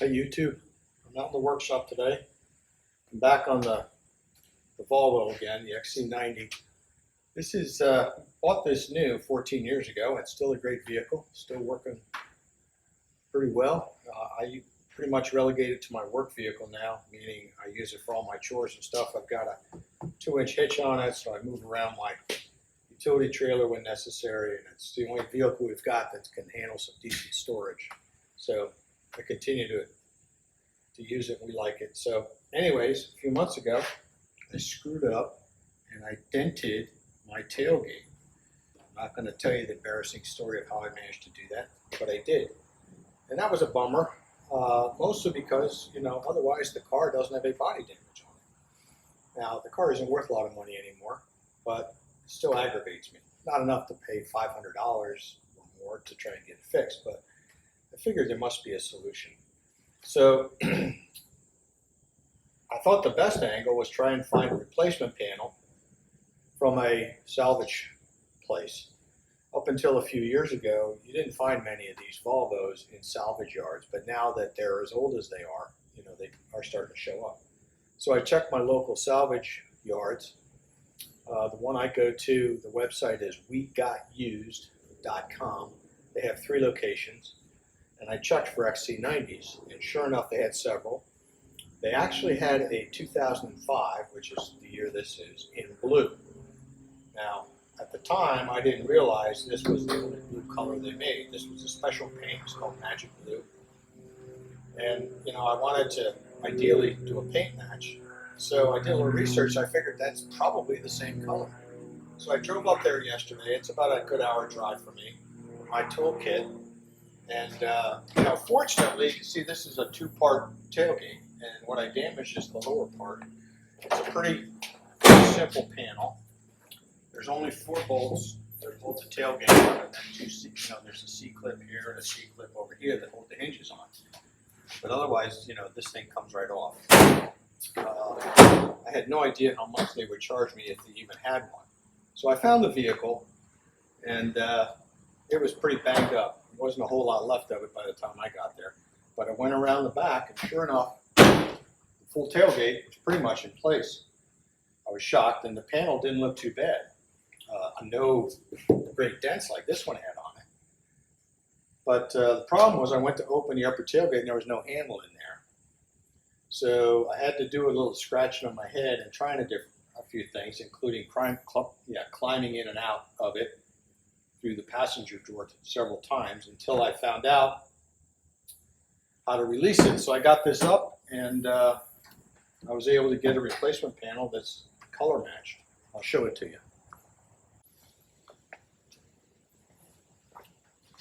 Hey YouTube, I'm out in the workshop today. I'm back on the Volvo again, the XC90. This is, bought this new 14 years ago. It's still a great vehicle, still working pretty well. I pretty much relegated to my work vehicle now, meaning I use it for all my chores and stuff. I've got a 2-inch hitch on it, so I move around my utility trailer when necessary, and it's the only vehicle we've got that can handle some decent storage. So I continue to use it. We like it. So anyways, a few months ago, I screwed up and I dented my tailgate. I'm not going to tell you the embarrassing story of how I managed to do that, but I did. And that was a bummer, mostly because, otherwise the car doesn't have any body damage on it. Now, the car isn't worth a lot of money anymore, but it still aggravates me. Not enough to pay $500 or more to try and get it fixed, but I figured there must be a solution. So I thought the best angle was try and find a replacement panel from a salvage place. Up until a few years ago, you didn't find many of these Volvos in salvage yards, but now that they're as old as they are, they are starting to show up. So I checked my local salvage yards. The one I go to, the website is wegotused.com. They have 3 locations. And I checked for XC90s, and sure enough, they had several. They actually had a 2005, which is the year this is, in blue. Now, at the time, I didn't realize this was the only blue color they made. This was a special paint. It's called Magic Blue. And, I wanted to ideally do a paint match. So I did a little research. I figured that's probably the same color. So I drove up there yesterday. It's about a good hour drive for me with my toolkit. And, fortunately, you can see this is a 2-part tailgate, and what I damaged is the lower part. It's a pretty simple panel. There's only 4 bolts. There's bolts of tailgate, and then 2 there's a C-clip here and a C-clip over here that hold the hinges on. But otherwise, this thing comes right off. I had no idea how much they would charge me if they even had one. So I found the vehicle, and it was pretty banged up. There wasn't a whole lot left of it by the time I got there. But I went around the back, and sure enough, the full tailgate was pretty much in place. I was shocked, and the panel didn't look too bad. No great dents like this one had on it. But the problem was I went to open the upper tailgate, and there was no handle in there. So I had to do a little scratching on my head and trying a few things, including climbing in and out of it through the passenger door several times until I found out how to release it. So I got this up, and I was able to get a replacement panel that's color matched. I'll show it to you.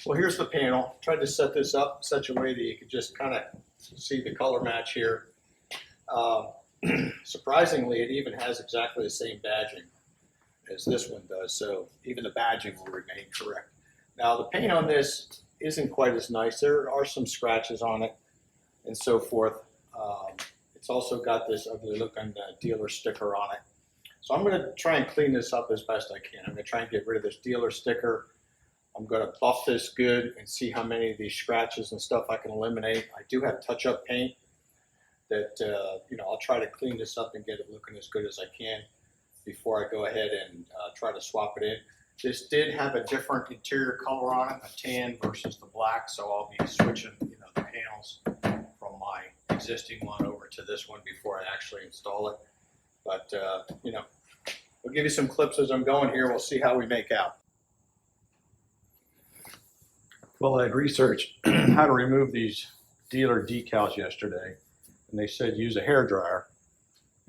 Well, here's the panel. Tried to set this up in such a way that you could just kind of see the color match here. Surprisingly, it even has exactly the same badging as this one does, so even the badging will remain correct. Now, the paint on this isn't quite as nice. There are some scratches on it and so forth. It's also got this ugly looking dealer sticker on it. So I'm going to try and clean this up as best I can. I'm going to try and get rid of this dealer sticker. I'm going to buff this good and see how many of these scratches and stuff I can eliminate. I do have touch-up paint that, I'll try to clean this up and get it looking as good as I can before I go ahead and try to swap it in. This did have a different interior color on it, a tan versus the black, so I'll be switching, the panels from my existing one over to this one before I actually install it. But, we'll give you some clips as I'm going here. We'll see how we make out. Well, I had researched how to remove these dealer decals yesterday, and they said use a hairdryer.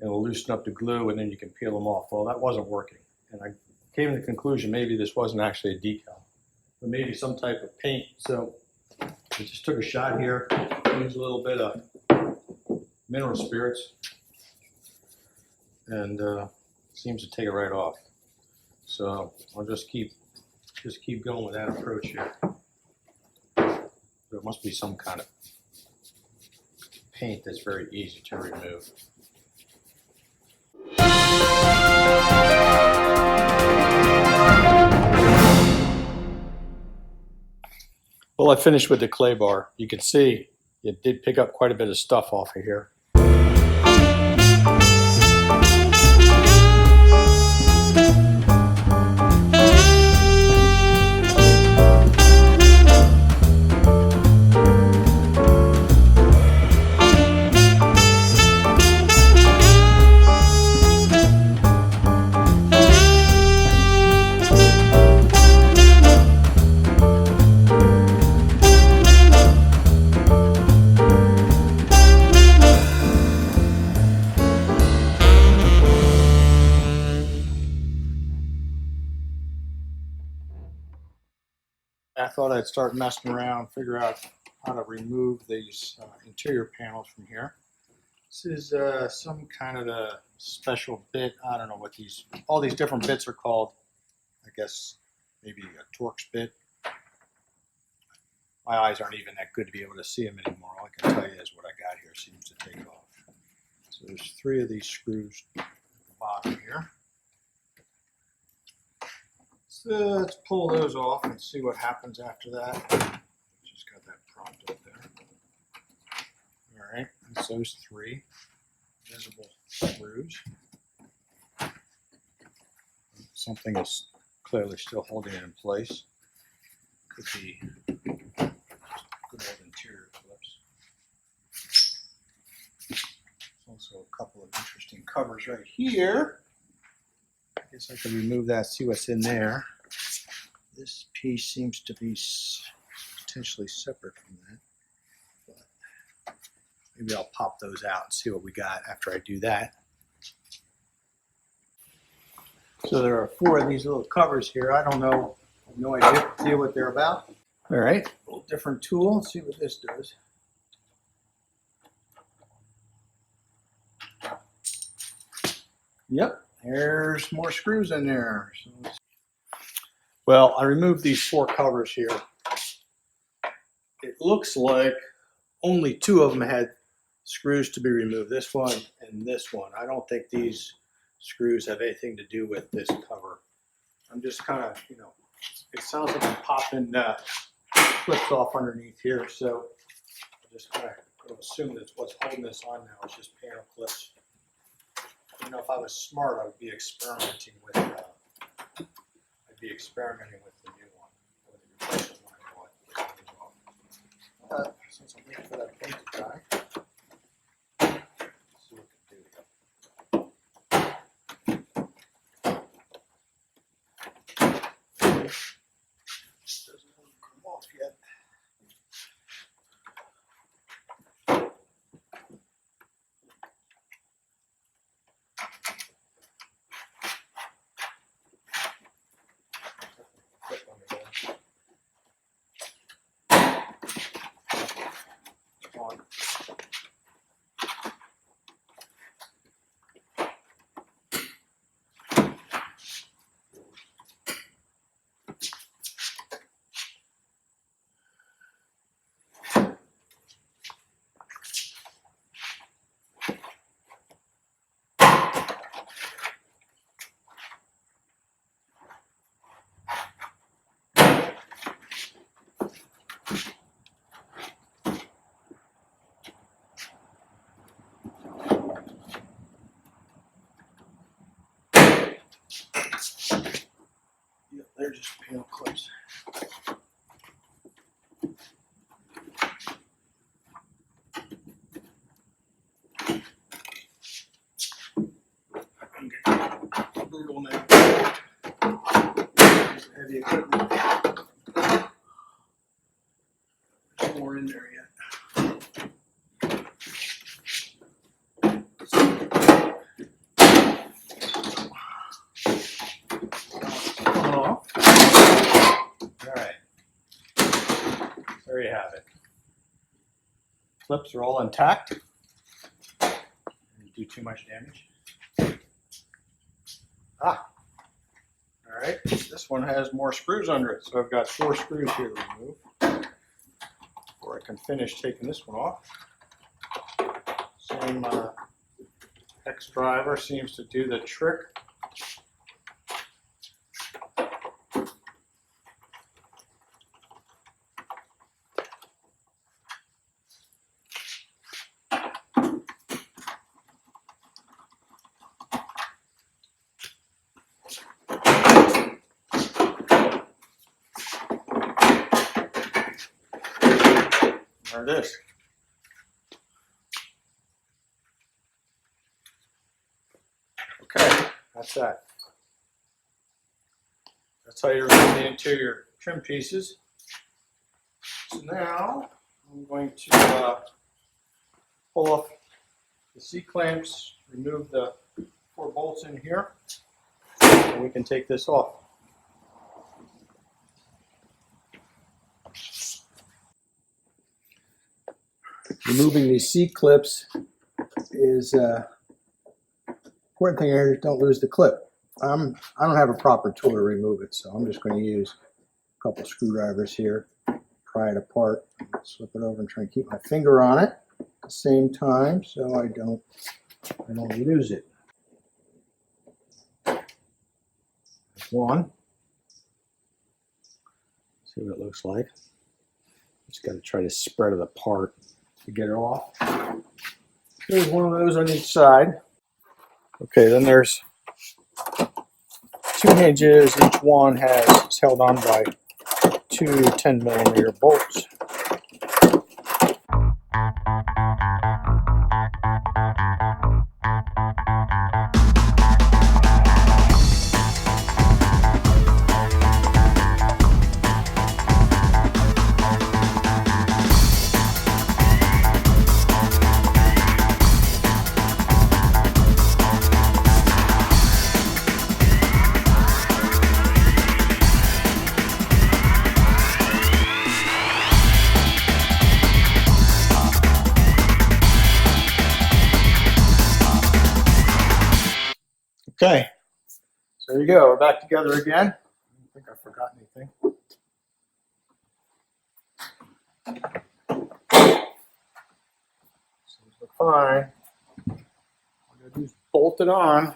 It'll loosen up the glue, and then you can peel them off. Well, that wasn't working, and I came to the conclusion maybe this wasn't actually a decal, but maybe some type of paint. So I just took a shot here, used a little bit of mineral spirits, and seems to take it right off. So I'll just keep going with that approach here. There must be some kind of paint that's very easy to remove. Well, I finished with the clay bar. You can see it did pick up quite a bit of stuff off of here. I thought I'd start messing around, figure out how to remove these interior panels from here. This is some kind of a special bit. I don't know what all these different bits are called. I guess maybe a Torx bit. My eyes aren't even that good to be able to see them anymore. All I can tell you is what I got here seems to take off. So there's 3 of these screws at the bottom here. So let's pull those off and see what happens after that. Just got that propped up there. All right, that's those 3 visible screws. Something is clearly still holding it in place. Could be good old interior clips. There's also a couple of interesting covers right here. I guess I could remove that, see what's in there. This piece seems to be potentially separate from that. But maybe I'll pop those out and see what we got after I do that. So there are 4 of these little covers here. I don't know, I have no idea what they're about. All right, a little different tool. Let's see what this does. Yep, there's more screws in there. So well, I removed these 4 covers here. It looks like only 2 of them had screws to be removed. This one and this one. I don't think these screws have anything to do with this cover. I'm just kind of, it sounds like I'm popping clips off underneath here. So I'm just kind of assume that what's holding this on now is just panel clips. If I was smart, I would be experimenting with the new one, or the replacement one I bought. Since I'm waiting for that paint to dry, let's see what we can do here. Doesn't come off yet. They're just panel clips. I'm getting brutal now. There's heavy equipment. There's more in there yet. There you have it. Clips are all intact. Didn't do too much damage. All right. This one has more screws under it, so I've got 4 screws here to remove before I can finish taking this one off. Same X driver seems to do the trick. There it is. Okay, that's that. That's how you remove the interior trim pieces. So now I'm going to pull off the C-clamps, remove the 4 bolts in here, and we can take this off. Removing these C-clips is important thing here, don't lose the clip. I don't have a proper tool to remove it, so I'm just going to use a couple screwdrivers here, pry it apart, slip it over and try and keep my finger on it at the same time so I don't lose it. There's one. See what it looks like. Just got to try to spread it apart to get it off. There's one of those on each side. Okay, then there's 2 hinges. Each one is held on by 2 10mm bolts. Okay, so there you go. We're back together again. I don't think I forgot anything. Seems to look fine. All I'm going to do is bolt it on.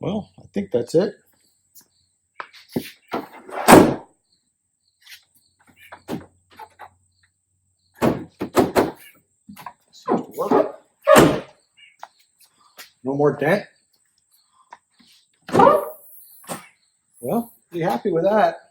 Well, I think that's it. Seems to work. No more dent. Well, be happy with that.